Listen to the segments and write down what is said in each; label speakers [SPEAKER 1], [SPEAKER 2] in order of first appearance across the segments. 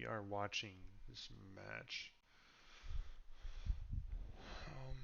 [SPEAKER 1] we are watching this match. Um,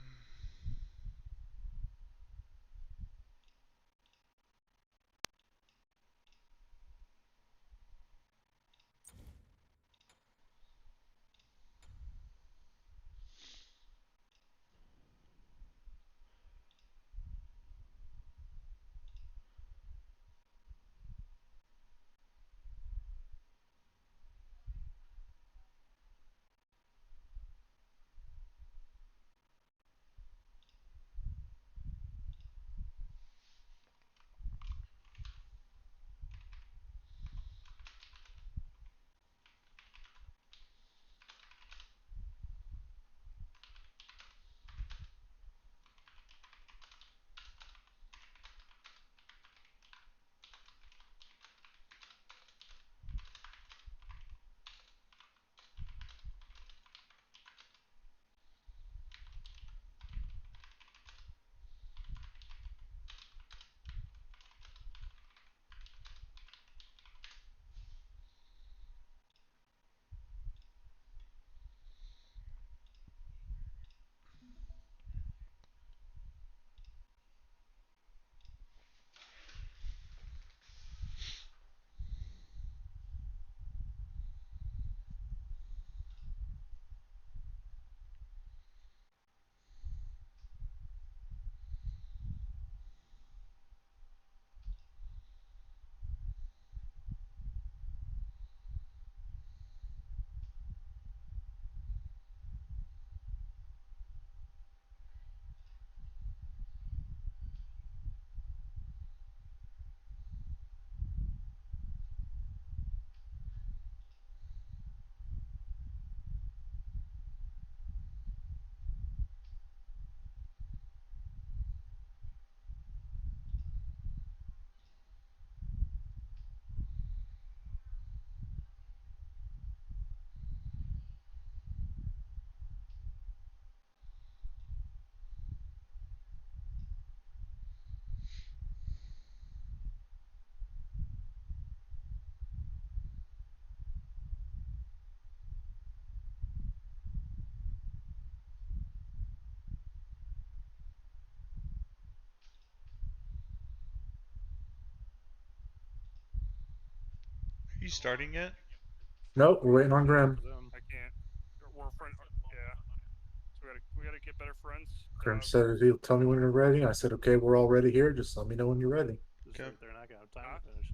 [SPEAKER 1] are you starting yet?
[SPEAKER 2] Nope, we're waiting on
[SPEAKER 3] Yeah,
[SPEAKER 2] Grim.
[SPEAKER 3] for them. I can't. We're friend. Yeah. So we gotta get better friends.
[SPEAKER 2] Grim said he'll tell me when you're ready. I said, okay, we're all ready here. Just let me know when you're ready.
[SPEAKER 3] Just
[SPEAKER 1] Okay.
[SPEAKER 3] they're not gonna have time to finish.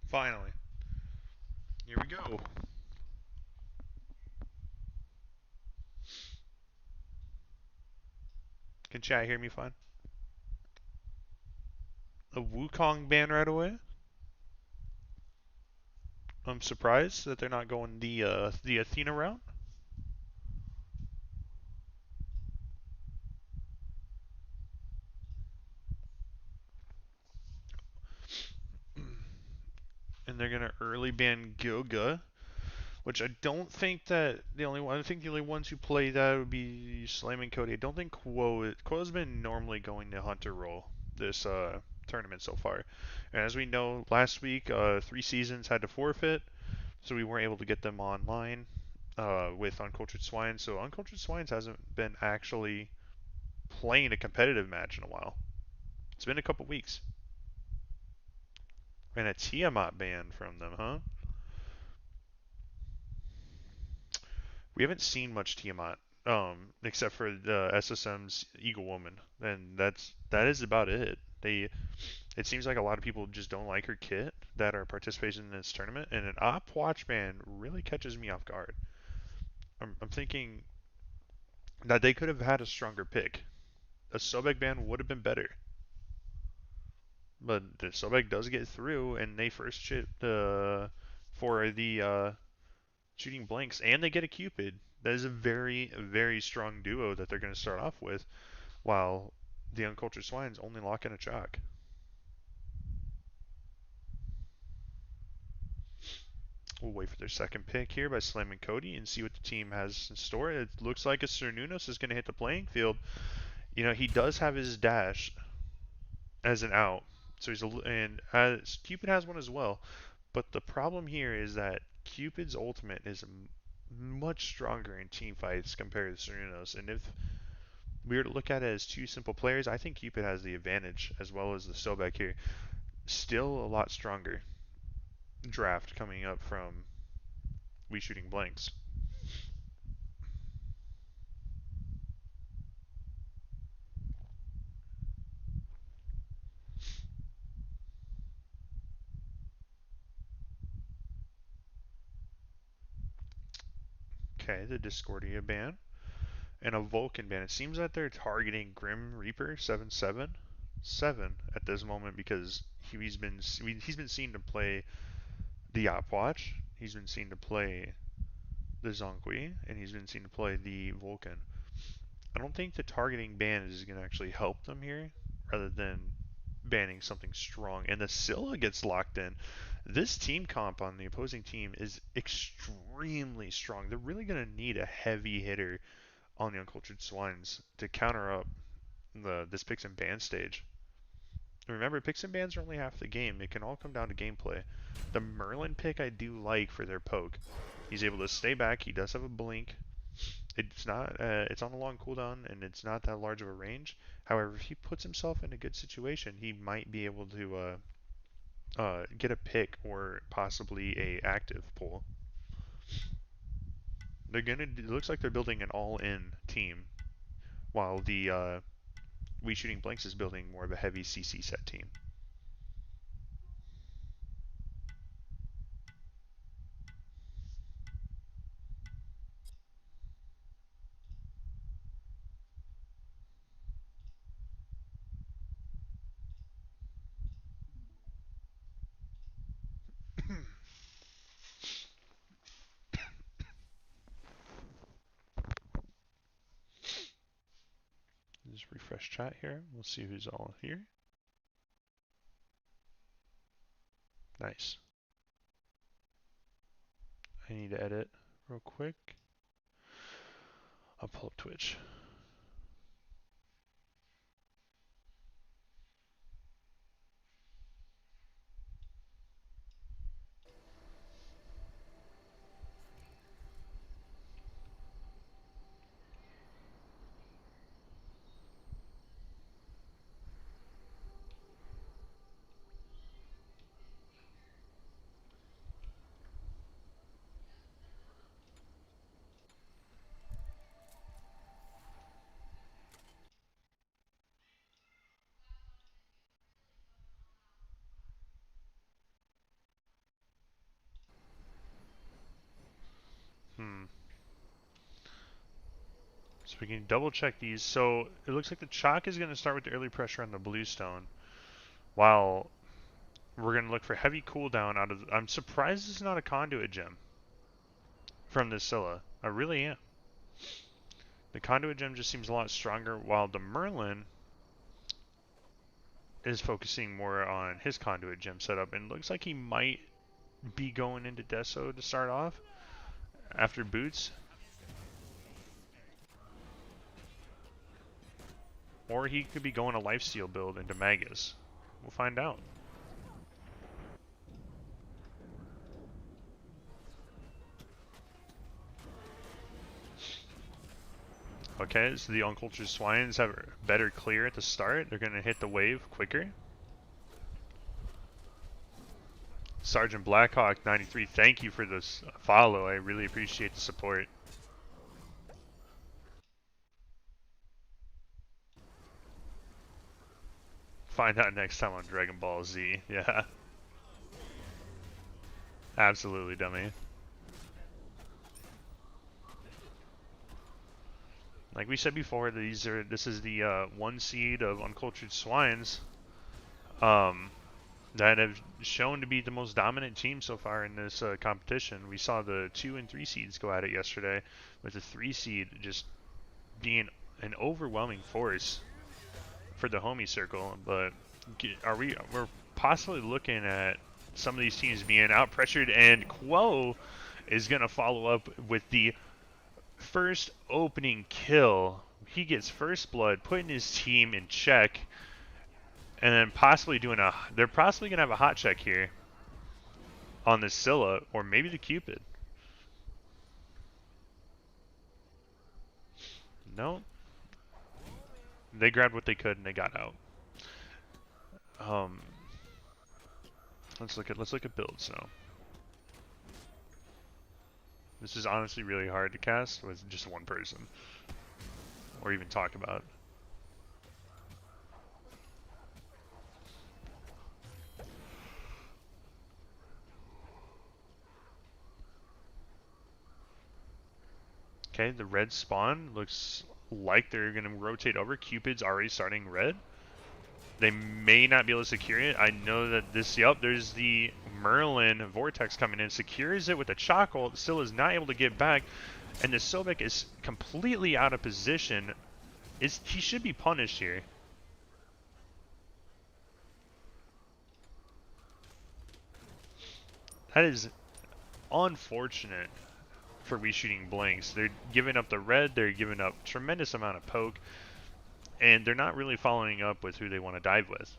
[SPEAKER 1] Finally. Here we go. Can chat hear me fine? A Wukong ban right away? I'm surprised that they're not going the Athena route. And they're gonna early ban Gilga, which I don't think that the only one. I think the only ones who play that would be Slam and Cody. I don't think Quo's been normally going the Hunter role this tournament so far. And as we know, last week 3 seasons had to forfeit, so we weren't able to get them online with Uncultured Swines. So Uncultured Swines hasn't been actually playing a competitive match in a while. It's been a couple weeks. And a Tiamat ban from them, huh? We haven't seen much Tiamat, except for the SSM's Eagle Woman, and that is about it. It seems like a lot of people just don't like her kit that are participating in this tournament, and an op watch ban really catches me off guard. I'm thinking that they could have had a stronger pick. A Sobek ban would have been better. But the Sobek does get through, and they first chip for the shooting blanks, and they get a Cupid. That is a very, very strong duo that they're going to start off with, while the Uncultured Swines only lock in a chalk. We'll wait for their second pick here by slamming Cody and see what the team has in store. It looks like a Cernunos is going to hit the playing field. You know, he does have his dash as an out, so and Cupid has one as well. But the problem here is that Cupid's ultimate is much stronger in team fights compared to Cernunos, and if we were to look at it as two simple players, I think Cupid has the advantage as well as the Sobek here. Still a lot stronger draft coming up from WeShootingBlanks. Okay, the Discordia ban and a Vulcan ban. It seems that they're targeting Grim Reaper 777 at this moment because he's been seen to play the Opwatch, he's been seen to play the Zonkui, and he's been seen to play the Vulcan. I don't think the targeting ban is going to actually help them here, rather than banning something strong. And the Scylla gets locked in. This team comp on the opposing team is extremely strong. They're really going to need a heavy hitter on the Uncultured Swines to counter up this picks and ban stage. Remember, picks and bans are only half the game. It can all come down to gameplay. The Merlin pick I do like for their poke. He's able to stay back. He does have a blink. It's not. It's on a long cooldown, and it's not that large of a range. However, if he puts himself in a good situation, he might be able to get a pick or possibly a active pull. It looks like they're building an all-in team, while the WeShootingBlanks is building more of a heavy CC set team. Just refresh chat here. We'll see who's all here. Nice. I need to edit real quick. I'll pull up Twitch. So we can double check these. So it looks like the chalk is going to start with the early pressure on the bluestone, while we're going to look for heavy cooldown out of. I'm surprised it's not a conduit gem from this Scylla. I really am. The conduit gem just seems a lot stronger, while the Merlin is focusing more on his conduit gem setup, and looks like he might be going into Deso to start off after boots. Or he could be going a lifesteal build into Magus. We'll find out. Okay, so the Uncultured Swines have better clear at the start. They're going to hit the wave quicker. Sergeant Blackhawk 93, thank you for this follow. I really appreciate the support. Find out next time on Dragon Ball Z. Yeah. Absolutely, dummy. Like we said before, this is the 1 seed of Uncultured Swines that have shown to be the most dominant team so far in this competition. We saw the 2 and 3 seeds go at it yesterday, with the 3 seed just being an overwhelming force for the homie circle. But we're possibly looking at some of these teams being out pressured, and Quo is gonna follow up with the first opening kill. He gets first blood, putting his team in check, and then possibly they're possibly gonna have a hot check here on the Scylla, or maybe the Cupid. No, they grabbed what they could and they got out. Let's look at builds now. This is honestly really hard to cast with just one person, or even talk about. Okay, the red spawn looks like they're going to rotate over. Cupid's already starting red. They may not be able to secure it. I know that there's the Merlin Vortex coming in. Secures it with a chokehold. Still is not able to get back. And the Sobek is completely out of position. He should be punished here. That is unfortunate for WeShootingBlanks. They're giving up the red, they're giving up tremendous amount of poke, and they're not really following up with who they want to dive with.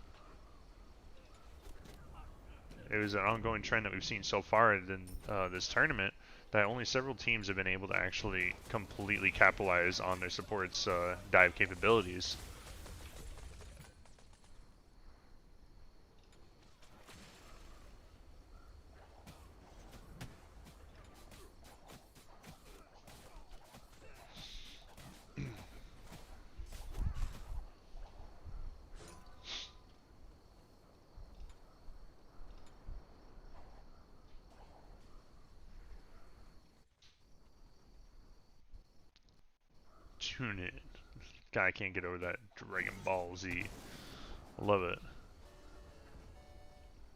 [SPEAKER 1] It was an ongoing trend that we've seen so far in this tournament, that only several teams have been able to actually completely capitalize on their support's dive capabilities. Tune in. Guy can't get over that Dragon Ball Z. I love it.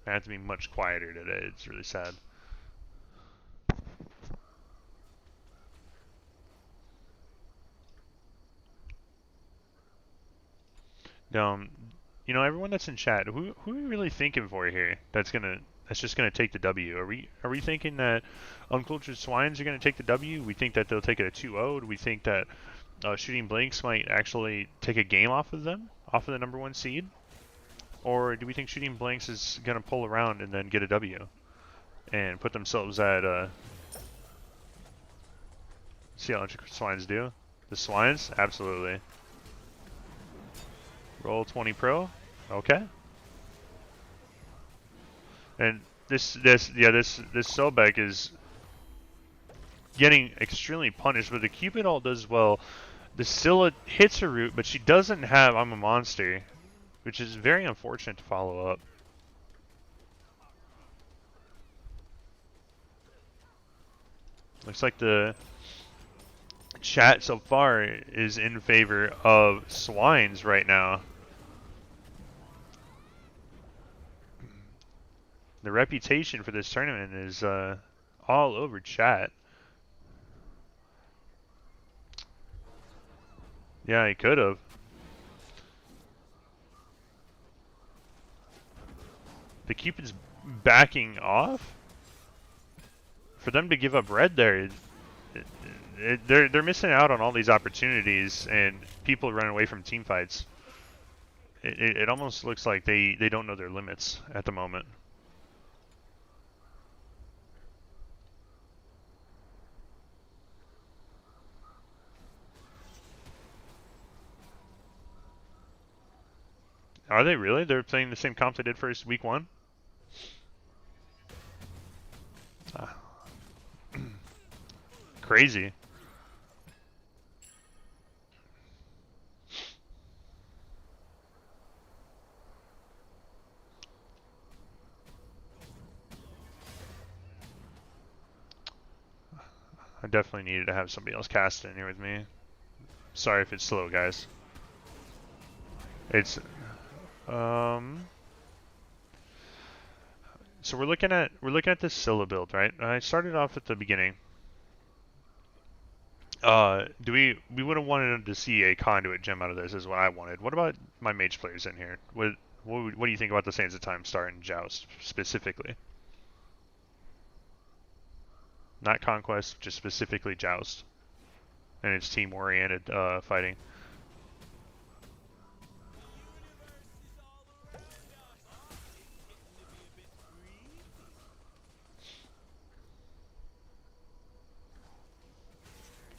[SPEAKER 1] I have to be much quieter today. It's really sad. You know, everyone that's in chat, who are we really thinking for here? That's just gonna take the W. Are we thinking that Uncultured Swines are gonna take the W? We think that they'll take it a 2-0. Do we think that WeShootingBlanks might actually take a game off of them, off of the #1 seed? Or do we think WeShootingBlanks is gonna pull around and then get a W and put themselves at see how Uncultured Swines do? The Swines? Absolutely. Roll 20 pro. Okay. And this Sobek is getting extremely punished, but the Cupid ult does well. The Scylla hits her root, but she doesn't have I'm a Monster, which is very unfortunate to follow up. Looks like the chat so far is in favor of Swines right now. The reputation for this tournament is all over chat. Yeah, he could have. The Cupid's backing off. For them to give up red there, they're missing out on all these opportunities, and people run away from team fights. It almost looks like they don't know their limits at the moment. Are they really? They're playing the same comp they did for week 1? Crazy. definitely needed to have somebody else cast in here with me. Sorry if it's slow, guys. It's so we're looking at this Scylla build, right? I started off at the beginning. We would have wanted to see a conduit gem out of this, is what I wanted. What about my mage players in here? What do you think about the Sands of Time Star and Joust specifically? Not Conquest, just specifically Joust. And it's team-oriented fighting.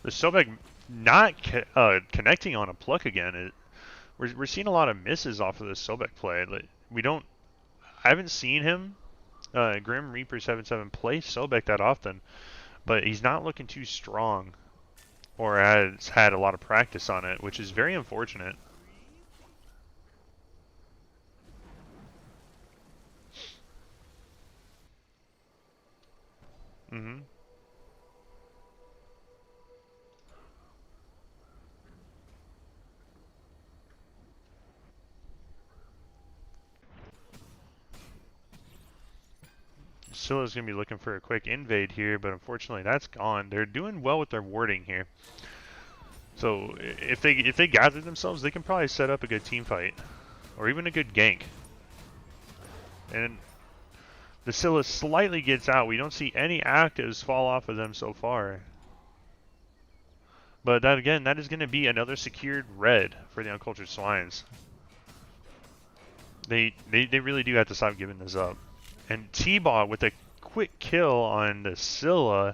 [SPEAKER 1] The Sobek not connecting on a pluck again. We're seeing a lot of misses off of this Sobek play. Like, I haven't seen him, Grim Reaper 77 play Sobek that often, but he's not looking too strong, or has had a lot of practice on it, which is very unfortunate. Mm-hmm. Scylla's going to be looking for a quick invade here, but unfortunately that's gone. They're doing well with their warding here. So if they gather themselves, they can probably set up a good team fight, or even a good gank. And the Scylla slightly gets out. We don't see any actives fall off of them so far. But that again, that is going to be another secured red for the Uncultured Swines. They really do have to stop giving this up. And T-Bot with a quick kill on the Scylla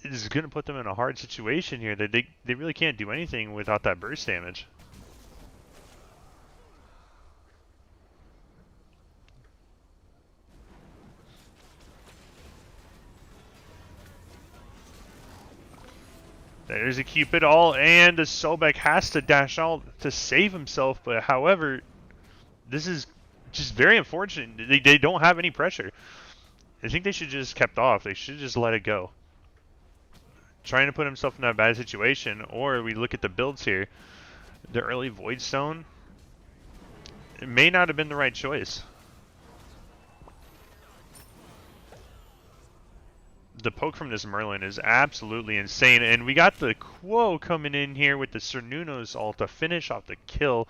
[SPEAKER 1] is going to put them in a hard situation here. They really can't do anything without that burst damage. There's a Cupid all, and the Sobek has to dash out to save himself, but however, this is just very unfortunate. They don't have any pressure. I think they should just kept off. They should just let it go. Trying to put himself in that bad situation, or we look at the builds here. The early Void Stone, it may not have been the right choice. The poke from this Merlin is absolutely insane, and we got the Quo coming in here with the Cernunos ult to finish off the kill.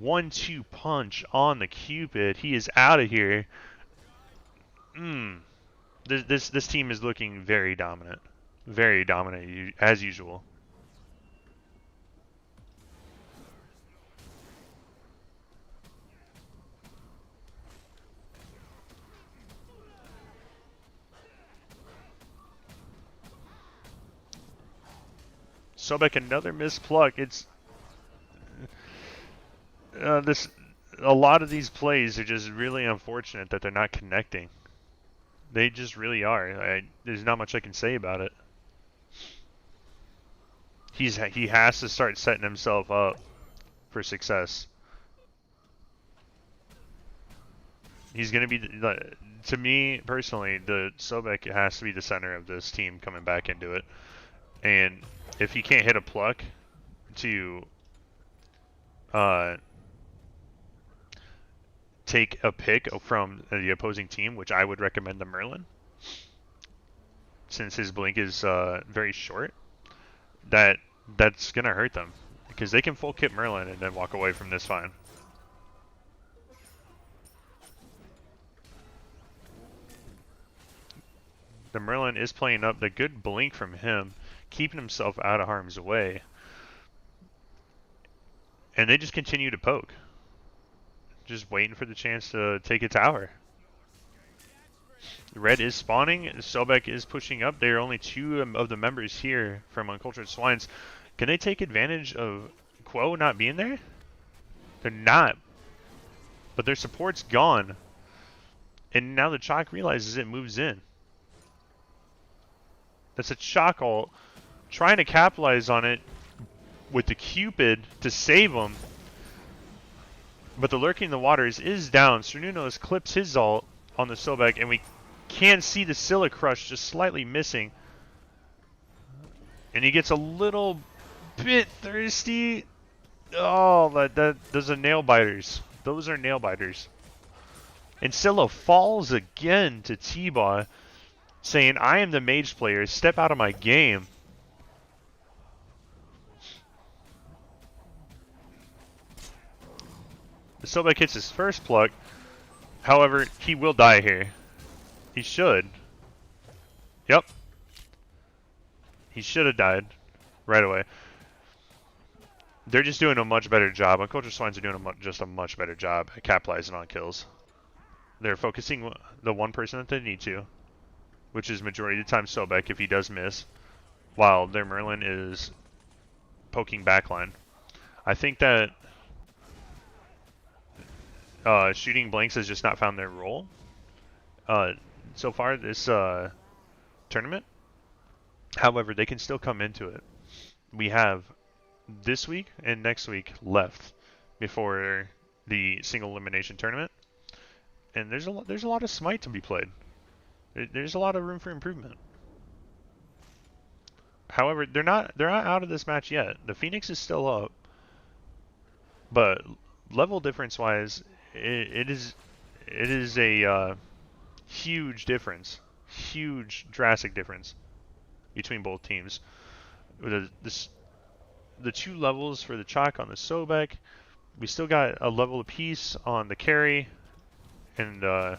[SPEAKER 1] 1-2 punch on the Cupid. He is out of here. This team is looking very dominant as usual. Sobek another missed pluck. It's a lot of these plays are just really unfortunate that they're not connecting. They just really are. There's not much I can say about it. He has to start setting himself up for success. He's going to be, to me personally, the Sobek has to be the center of this team coming back into it. And if he can't hit a pluck to take a pick from the opposing team, which I would recommend the Merlin, since his blink is very short, that's gonna hurt them, because they can full kit Merlin and then walk away from this fine. The Merlin is playing up the good blink from him, keeping himself out of harm's way, and they just continue to poke, just waiting for the chance to take a tower. Red is spawning. Sobek is pushing up. There are only 2 of the members here from Uncultured Swines. Can they take advantage of Quo not being there? They're not. But their support's gone. And now the Chalk realizes it, moves in. That's a Chalk ult. Trying to capitalize on it with the Cupid to save him. But the Lurking in the Waters is down. Cernunos clips his ult on the Sobek, and we can see the Scylla Crush just slightly missing. And he gets a little bit thirsty. Oh, those are nail biters. Those are nail biters. And Scylla falls again to T-Baw, saying, I am the mage player, step out of my game. The Sobek hits his first pluck. However, he will die here. He should. Yep. He should have died right away. They're just doing a much better job. Uncultured Swines are doing just a much better job at capitalizing on kills. They're focusing the one person that they need to, which is majority of the time Sobek if he does miss, while their Merlin is poking backline. I think that WeShootingBlanks has just not found their role so far this tournament. However, they can still come into it. We have this week and next week left before the single elimination tournament, and there's a lot of Smite to be played. There's a lot of room for improvement. However, they're not out of this match yet. The Phoenix is still up, but level difference wise, it is a huge difference, huge drastic difference between both teams. The 2 levels for the Chalk on the Sobek. We still got a level apiece on the carry and the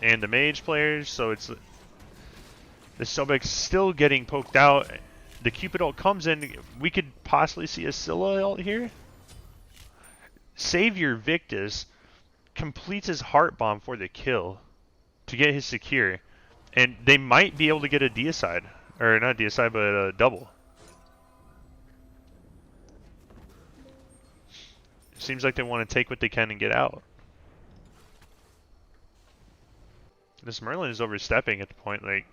[SPEAKER 1] mage players, so it's the Sobek's still getting poked out. The Cupid ult comes in. We could possibly see a Scylla ult here. Savior Victus completes his heart bomb for the kill to get his secure, and they might be able to get a deicide, or not deicide, but a double. Seems like they want to take what they can and get out. This Merlin is overstepping at the point, like,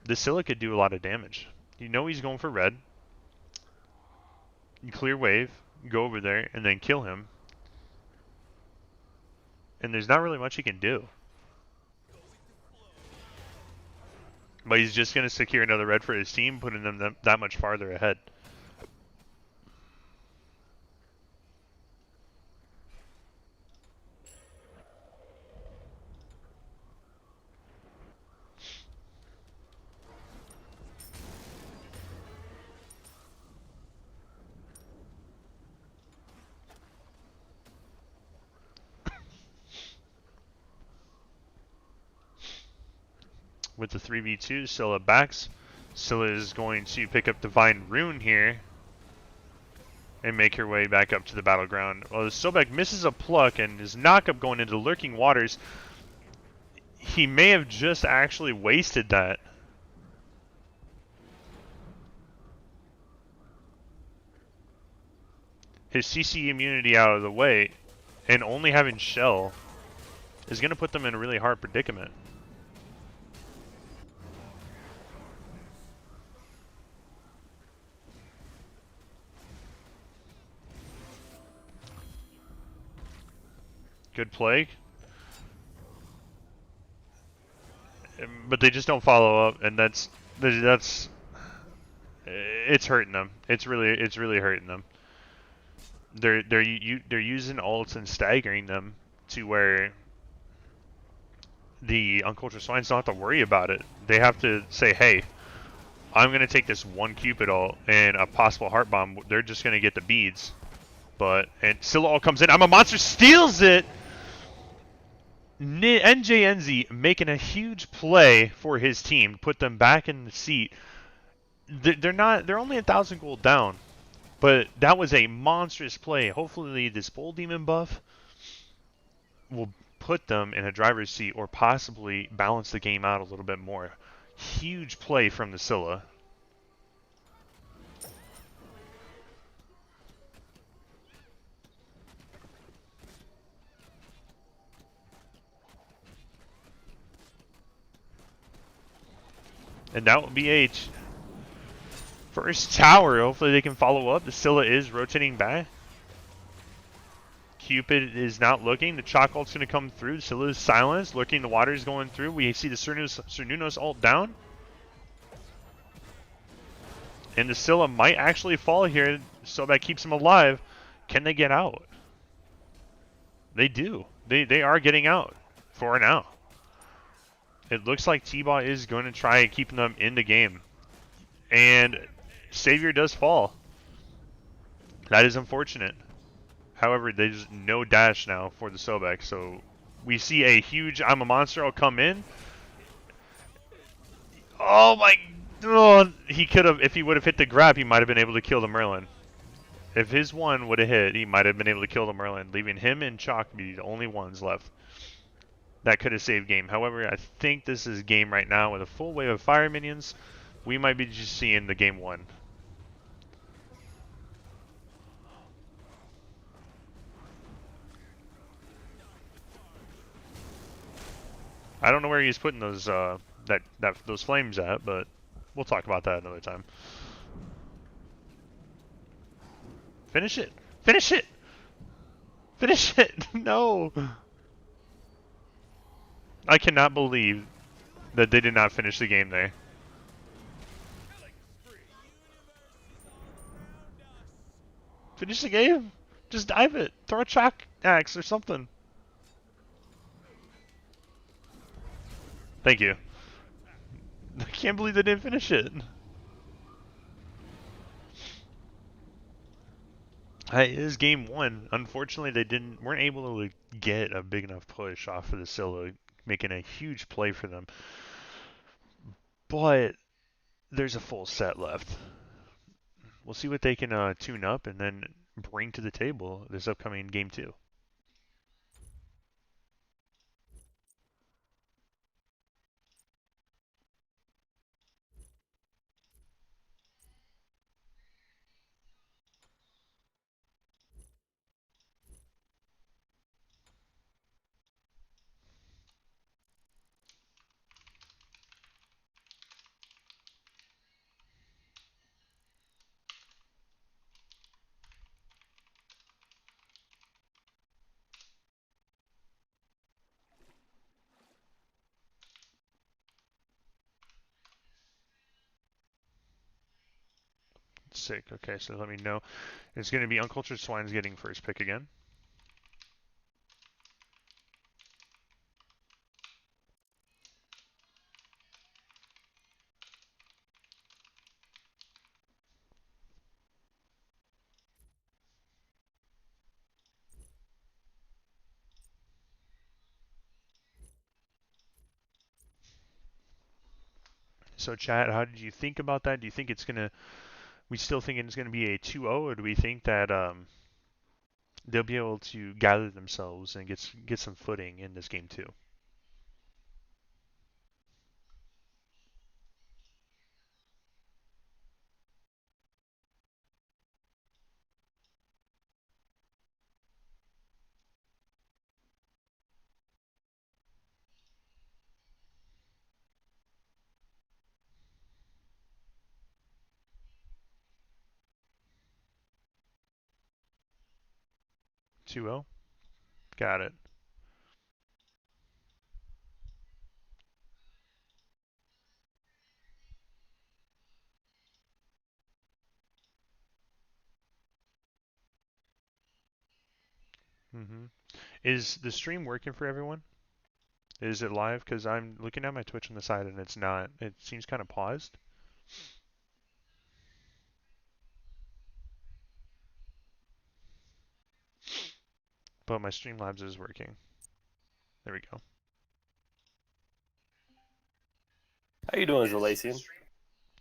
[SPEAKER 1] the Scylla could do a lot of damage. You know he's going for red. You clear wave, go over there, and then kill him. And there's not really much he can do. But he's just going to secure another red for his team, putting them that much farther ahead. With the 3v2, Scylla backs. Scylla is going to pick up Divine Rune here and make her way back up to the battleground. Well, the Sobek misses a pluck and his knockup going into Lurking Waters. He may have just actually wasted that. His CC immunity out of the way and only having Shell is going to put them in a really hard predicament. Good play. But they just don't follow up, and that's it's hurting them. It's really hurting them. They're using ults and staggering them to where the Uncultured Swines don't have to worry about it. They have to say, hey, I'm going to take this one Cupid ult and a possible heart bomb. They're just going to get the beads. And Scylla ult comes in. I'm a monster, steals it! NJNZ making a huge play for his team, put them back in the seat. They're only 1,000 gold down, but that was a monstrous play. Hopefully this Bull Demon buff will put them in a driver's seat or possibly balance the game out a little bit more. Huge play from the Scylla. And that will be a first tower. Hopefully they can follow up. The Scylla is rotating back. Cupid is not looking. The Chalk ult's going to come through. The Scylla is silenced. Lurking, the water is going through. We see the Cernunos ult down. And the Scylla might actually fall here, so that keeps them alive. Can they get out? They do. They are getting out for now. It looks like T-Bot is going to try keeping them in the game. And Savior does fall. That is unfortunate. However, there's no dash now for the Sobek, so we see a huge I'm a monster will come in. Oh my, oh, he could have, if he would have hit the grab, he might have been able to kill the Merlin. If his one would have hit, he might have been able to kill the Merlin, leaving him and Chalk be the only ones left. That could have saved game. However, I think this is game right now with a full wave of fire minions. We might be just seeing the game one. I don't know where he's putting those those flames at, but we'll talk about that another time. Finish it! Finish it! Finish it! No! I cannot believe that they did not finish the game there. Finish the game? Just dive it. Throw a chalk axe or something. Thank you. I can't believe they didn't finish it. It is game one. Unfortunately, they weren't able to get a big enough push off of the Scylla, making a huge play for them. But there's a full set left. We'll see what they can tune up and then bring to the table this upcoming game two. Sick. Okay, so let me know. It's going to be Uncultured Swines getting first pick again. So, chat, how did you think about that? Do you think it's going to... We still think it's going to be a 2-0, or do we think that they'll be able to gather themselves and get some footing in this game too? Two 0. Got it. Mm-hmm. Is the stream working for everyone? Is it live? Because I'm looking at my Twitch on the side and it's not. It seems kind of paused. But my Streamlabs is working. There we go.
[SPEAKER 4] How you doing, Zalacian?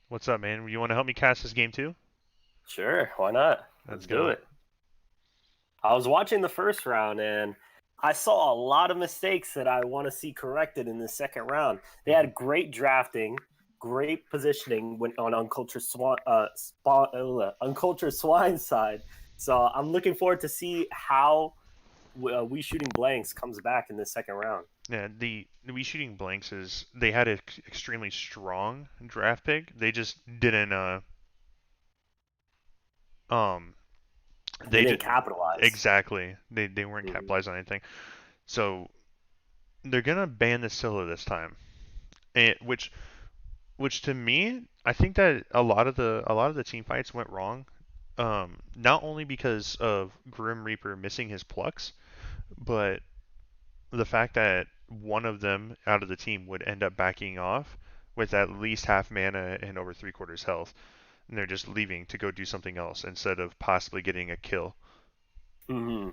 [SPEAKER 1] What's up, man? You want to help me cast this game too?
[SPEAKER 4] Sure, why not?
[SPEAKER 1] Let's
[SPEAKER 4] do
[SPEAKER 1] go.
[SPEAKER 4] it. I was watching the first round and I saw a lot of mistakes that I want to see corrected in the second round. They had great drafting, great positioning when on Uncultured Swine's side. So I'm looking forward to see how WeShootingBlanks comes back in the second round.
[SPEAKER 1] Yeah, the WeShootingBlanks is they had an extremely strong draft pick. They just didn't
[SPEAKER 4] they didn't capitalize.
[SPEAKER 1] Exactly. They weren't capitalized on anything. So they're gonna ban the Scylla this time, and which to me I think that a lot of the team fights went wrong. Not only because of Grim Reaper missing his plucks, but the fact that one of them out of the team would end up backing off with at least half mana and over three-quarters health, and they're just leaving to go do something else instead of possibly getting a kill.
[SPEAKER 4] Hmm.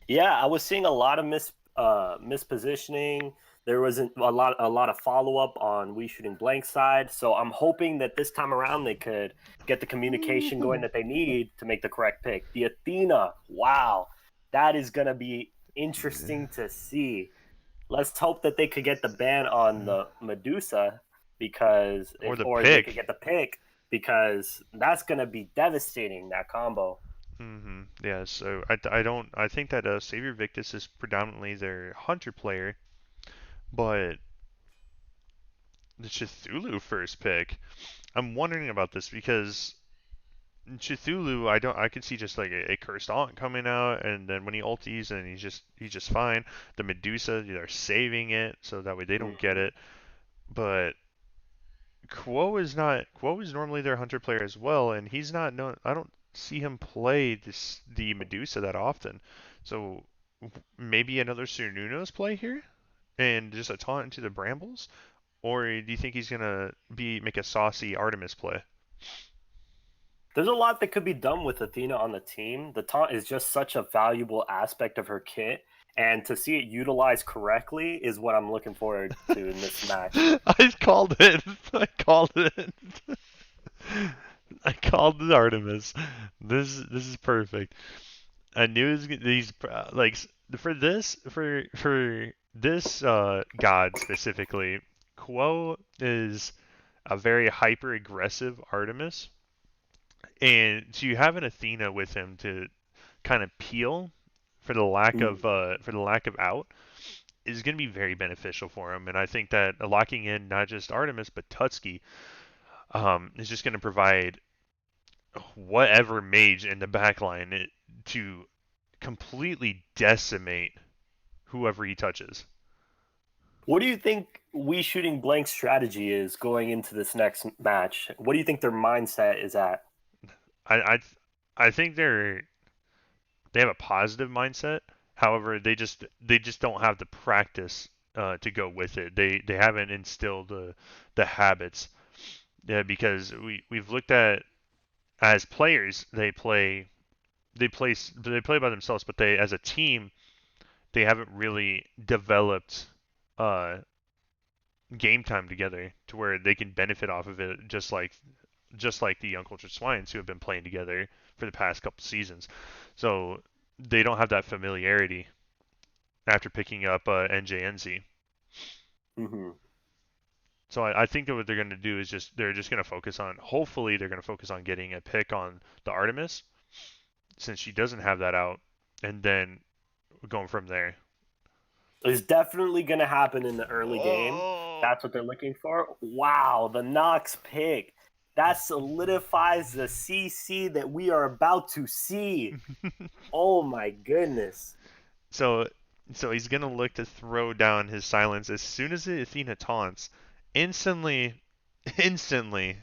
[SPEAKER 4] Yeah, I was seeing a lot of mispositioning. There wasn't a lot of follow up on WeShootingBlanks side. So I'm hoping that this time around they could get the communication going that they need to make the correct pick. The Athena, wow, that is gonna be interesting to see. Let's hope that they could get the ban on the Medusa because
[SPEAKER 1] Or the
[SPEAKER 4] or they could
[SPEAKER 1] pick.
[SPEAKER 4] get the pick because that's gonna be devastating, that combo.
[SPEAKER 1] Yeah, so I think that Savior Victus is predominantly their hunter player, but the Cthulhu first pick, I'm wondering about this because Cthulhu, I could see just like a cursed aunt coming out, and then when he ulties and he's just fine. The Medusa, they're saving it so that way they don't get
[SPEAKER 4] Mhm.
[SPEAKER 1] it. But Quo is normally their hunter player as well, and he's not known. I don't see him play the Medusa that often. So maybe another Cernunos play here and just a taunt into the Brambles, or do you think he's gonna be make a saucy Artemis play?
[SPEAKER 4] There's a lot that could be done with Athena on the team. The taunt is just such a valuable aspect of her kit, and to see it utilized correctly is what I'm looking forward to in this match.
[SPEAKER 1] I called it. I called it. I called it Artemis. This is perfect. I knew it was, these like for this god specifically. Quo is a very hyper aggressive Artemis, and to have an Athena with him to kind of peel for the lack of out is going to be very beneficial for him. And I think that locking in not just Artemis but Tutski is just going to provide whatever mage in the backline to completely decimate whoever he touches.
[SPEAKER 4] What do you think We Shooting Blank strategy is going into this next match? What do you think their mindset is at?
[SPEAKER 1] I I, I think they have a positive mindset. However, they just don't have the practice to go with it. They haven't instilled the habits. Yeah, because we've looked at as players they play by themselves, but they as a team they haven't really developed uh, game time together to where they can benefit off of it, just like the Uncultured Swines who have been playing together for the past couple seasons. So they don't have that familiarity after picking up NJNZ.
[SPEAKER 4] Hmm.
[SPEAKER 1] So I think that what they're going to do is they're just going to focus on, hopefully they're going to focus on getting a pick on the Artemis since she doesn't have that out, and then going from there.
[SPEAKER 4] It's definitely going to happen in the early game.
[SPEAKER 1] Oh.
[SPEAKER 4] That's what they're looking for. Wow, the Nox pick. That solidifies the CC that we are about to see. Oh my goodness.
[SPEAKER 1] So so he's gonna look to throw down his silence as soon as the Athena taunts, instantly instantly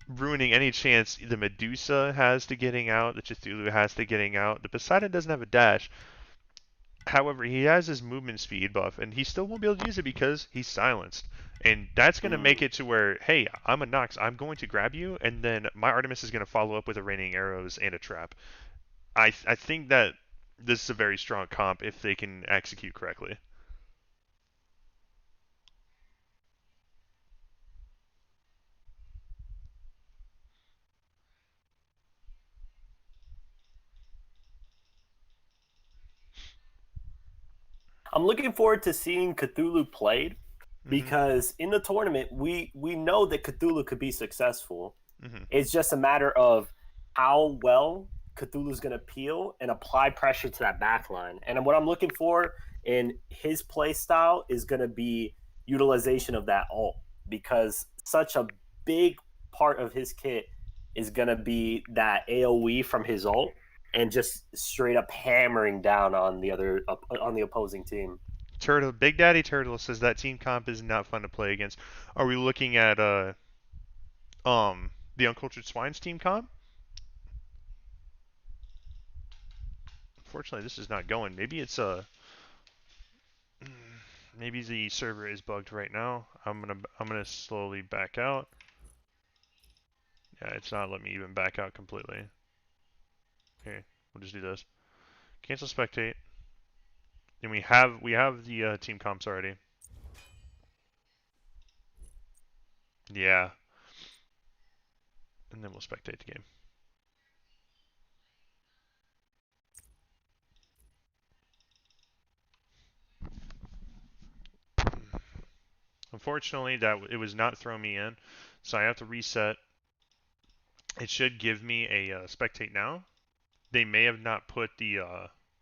[SPEAKER 1] ruining any chance the Medusa has to getting out, the Cthulhu has to getting out. The Poseidon doesn't have a dash. However, he has his movement speed buff, and he still won't be able to use it because he's silenced. And that's going to make it to where, hey, I'm a Nox, I'm going to grab you, and then my Artemis is going to follow up with a raining arrows and a trap. I think that this is a very strong comp if they can execute correctly.
[SPEAKER 4] I'm looking forward to seeing Cthulhu played
[SPEAKER 1] Hmm.
[SPEAKER 4] because in the tournament we know that Cthulhu could be successful.
[SPEAKER 1] Hmm.
[SPEAKER 4] It's just a matter of how well Cthulhu's going to peel and apply pressure to that back line. And what I'm looking for in his play style is going to be utilization of that ult because such a big part of his kit is going to be that AoE from his ult and just straight up hammering down on the opposing team.
[SPEAKER 1] Turtle, Big Daddy Turtle says that team comp is not fun to play against. Are we looking at the Uncultured Swines team comp. Unfortunately, this is not going. Maybe it's maybe the server is bugged right now. I'm gonna slowly back out. Yeah, it's not letting me even back out completely. Here, we'll just do this. Cancel spectate. And we have the team comps already. Yeah. And then we'll spectate the game. Unfortunately, that it was not throwing me in, so I have to reset. It should give me a spectate now. They may have not put the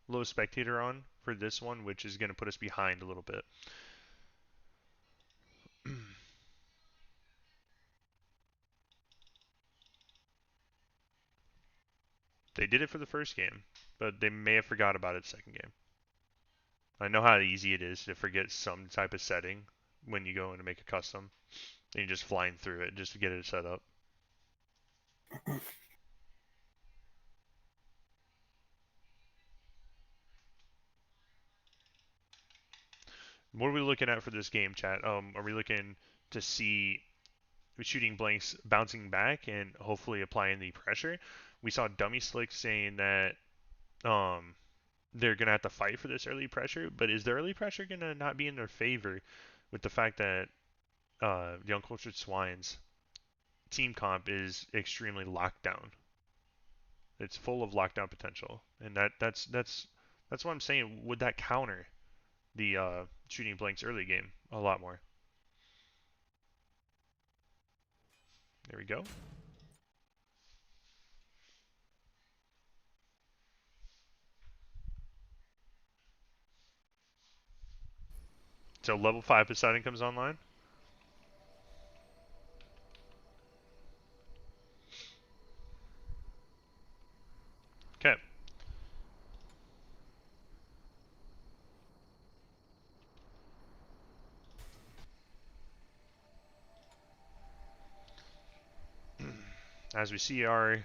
[SPEAKER 1] low spectator on for this one, which is going to put us behind a little bit. They did it for the first game, but they may have forgot about it second game. I know how easy it is to forget some type of setting when you go in to make a custom. And you're just flying through it just to get it set up. What are we looking at for this game, chat? Are we looking to see WeShootingBlanks bouncing back and hopefully applying the pressure? We saw Dummy Slick saying that they're going to have to fight for this early pressure, but is the early pressure going to not be in their favor with the fact that the Uncultured Swines team comp is extremely locked down? It's full of lockdown potential, and that's what I'm saying. Would that counter the WeShootingBlanks early game a lot more? There we go. So level 5 Poseidon comes online. Okay. As we see our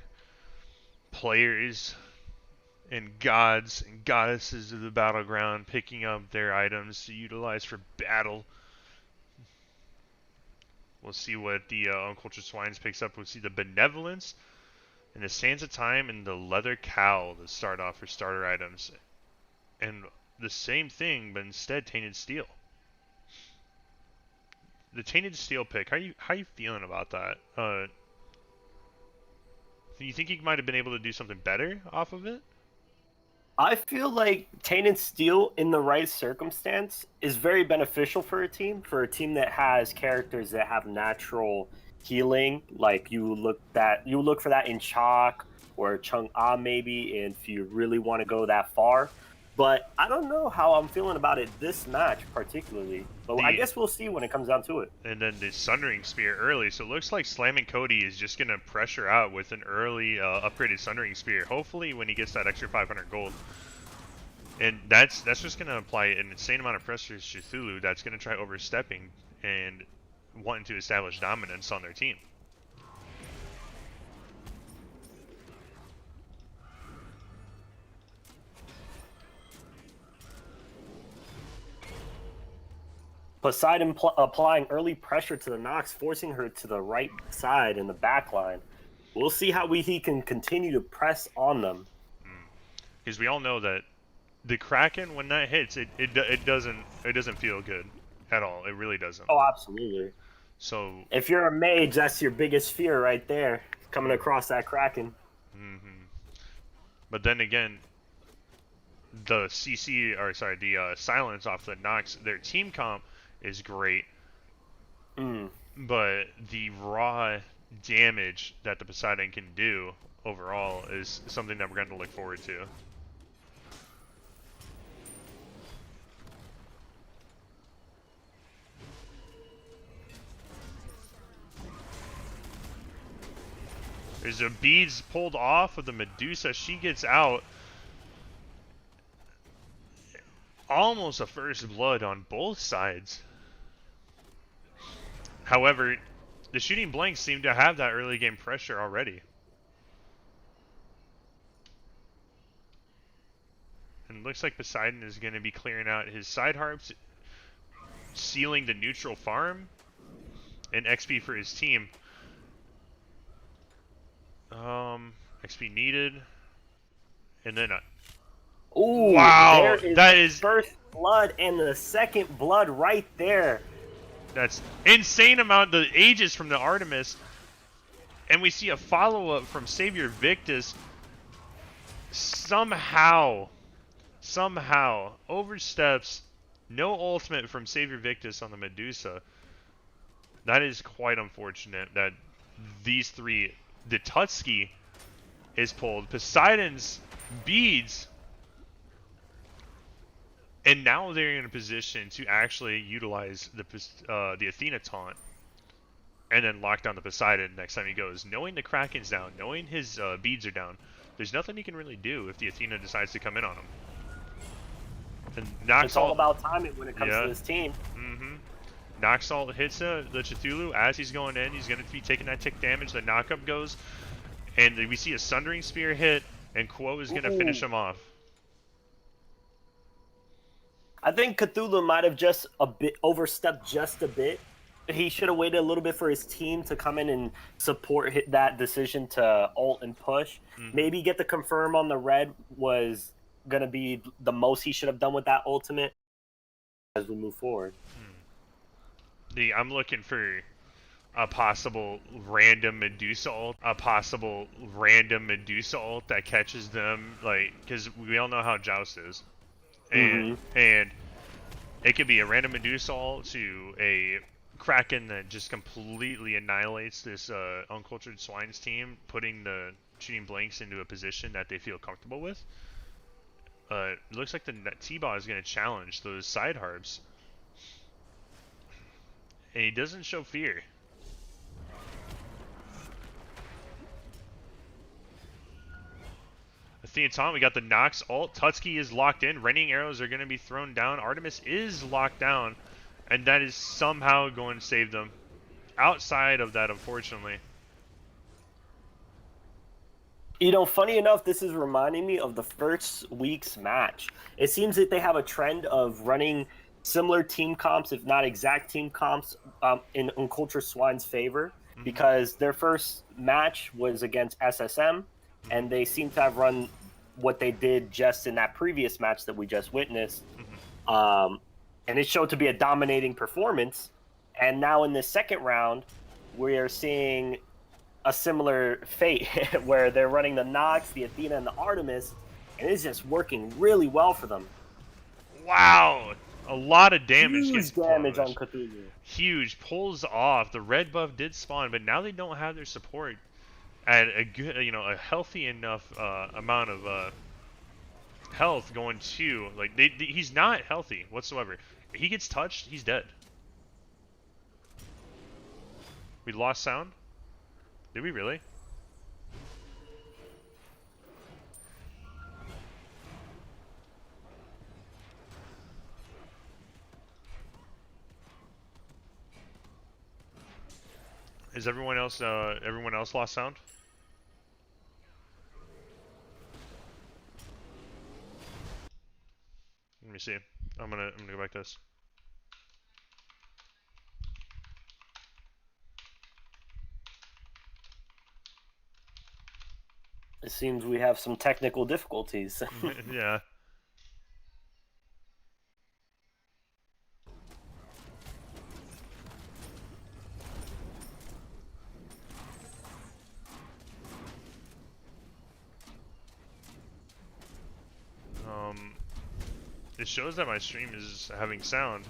[SPEAKER 1] players and gods and goddesses of the battleground picking up their items to utilize for battle. We'll see what the Uncultured Swines picks up. We'll see the Benevolence and the Sands of Time and the Leather Cowl to start off for starter items. And the same thing, but instead Tainted Steel. The Tainted Steel pick, how you feeling about that? Do you think he might have been able to do something better off of it?
[SPEAKER 4] I feel like Tainted Steel in the right circumstance is very beneficial for a team that has characters that have natural healing. Like you look for that in Chalk or Chung Ah maybe, if you really want to go that far. But I don't know how I'm feeling about it this match particularly. But I guess we'll see when it comes down to it.
[SPEAKER 1] And then the Sundering Spear early, so it looks like Slamming Cody is just going to pressure out with an early upgraded Sundering Spear, hopefully when he gets that extra 500 gold. And that's just going to apply an insane amount of pressure to Cthulhu that's going to try overstepping and wanting to establish dominance on their team.
[SPEAKER 4] Poseidon applying early pressure to the Nox, forcing her to the right side in the back line. We'll see how he can continue to press on them.
[SPEAKER 1] Because we all know that the Kraken, when that hits, it doesn't feel good at all. It really doesn't.
[SPEAKER 4] Oh, absolutely.
[SPEAKER 1] So
[SPEAKER 4] if you're a mage, that's your biggest fear right there, coming across that Kraken.
[SPEAKER 1] But then again, the silence off the Nox, their team comp is great, but the raw damage that the Poseidon can do overall is something that we're going to look forward to. There's a beads pulled off of the Medusa. She gets out. Almost a first blood on both sides. However, The Shooting Blanks seem to have that early game pressure already. And it looks like Poseidon is going to be clearing out his side harps, sealing the neutral farm, and XP for his team. XP needed. And then
[SPEAKER 4] Ooh,
[SPEAKER 1] wow,
[SPEAKER 4] there is
[SPEAKER 1] that
[SPEAKER 4] the
[SPEAKER 1] is
[SPEAKER 4] first blood and the second blood right there.
[SPEAKER 1] that's insane amount the ages from the Artemis. And we see a follow-up from Savior Victus. Somehow oversteps. No ultimate from Savior Victus on the Medusa. That is quite unfortunate that these three, the Tutski is pulled, Poseidon's beads, and now they're in a position to actually utilize the Athena taunt and then lock down the Poseidon next time he goes. Knowing the Kraken's down, knowing his beads are down, there's nothing he can really do if the Athena decides to come in on him. And
[SPEAKER 4] It's all about timing when it comes to this team.
[SPEAKER 1] Noxalt hits the Cthulhu as he's going in. He's going to be taking that tick damage. The knockup goes, and we see a Sundering Spear hit, and Quo is going to finish him off.
[SPEAKER 4] I think Cthulhu might have just overstepped just a bit. He should have waited a little bit for his team to come in and support that decision to ult and push. Maybe get the confirm on the red was going to be the most he should have done with that ultimate as we move forward.
[SPEAKER 1] I'm looking for a possible random Medusa ult, that catches them, like, because we all know how Joust is. And it could be a random Medusa ult to a Kraken that just completely annihilates this Uncultured Swines team, putting the Shooting Blanks into a position that they feel comfortable with. It looks like the T-Bot is going to challenge those side harps. And he doesn't show fear. Athena taunt, we got the Nox ult. Tutski is locked in. Raining arrows are going to be thrown down. Artemis is locked down. And that is somehow going to save them. Outside of that, unfortunately.
[SPEAKER 4] You know, funny enough, this is reminding me of the first week's match. It seems that they have a trend of running similar team comps, if not exact team comps, in Uncultured Swine's favor, because their first match was against SSM, and they seem to have run what they did just in that previous match that we just witnessed. And it showed to be a dominating performance. And now in this second round, we are seeing a similar fate where they're running the Nox, the Athena, and the Artemis, and it's just working really well for them.
[SPEAKER 1] Wow! A lot of damage.
[SPEAKER 4] Huge damage on Cthulhu.
[SPEAKER 1] Huge. Pulls off. The red buff did spawn, but now they don't have their support at a good, a healthy enough amount of health going to, like, he's not healthy whatsoever. He gets touched, he's dead. We lost sound? Did we really? Is everyone else lost sound? Let me see. I'm gonna go back to this.
[SPEAKER 4] It seems we have some technical difficulties.
[SPEAKER 1] Yeah. It shows that my stream is having sound.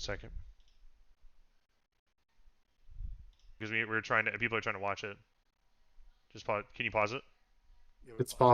[SPEAKER 1] second. Because we're trying to, people are trying to watch it. Just pause. Can you pause it?
[SPEAKER 3] Yeah,
[SPEAKER 2] It's
[SPEAKER 3] fine.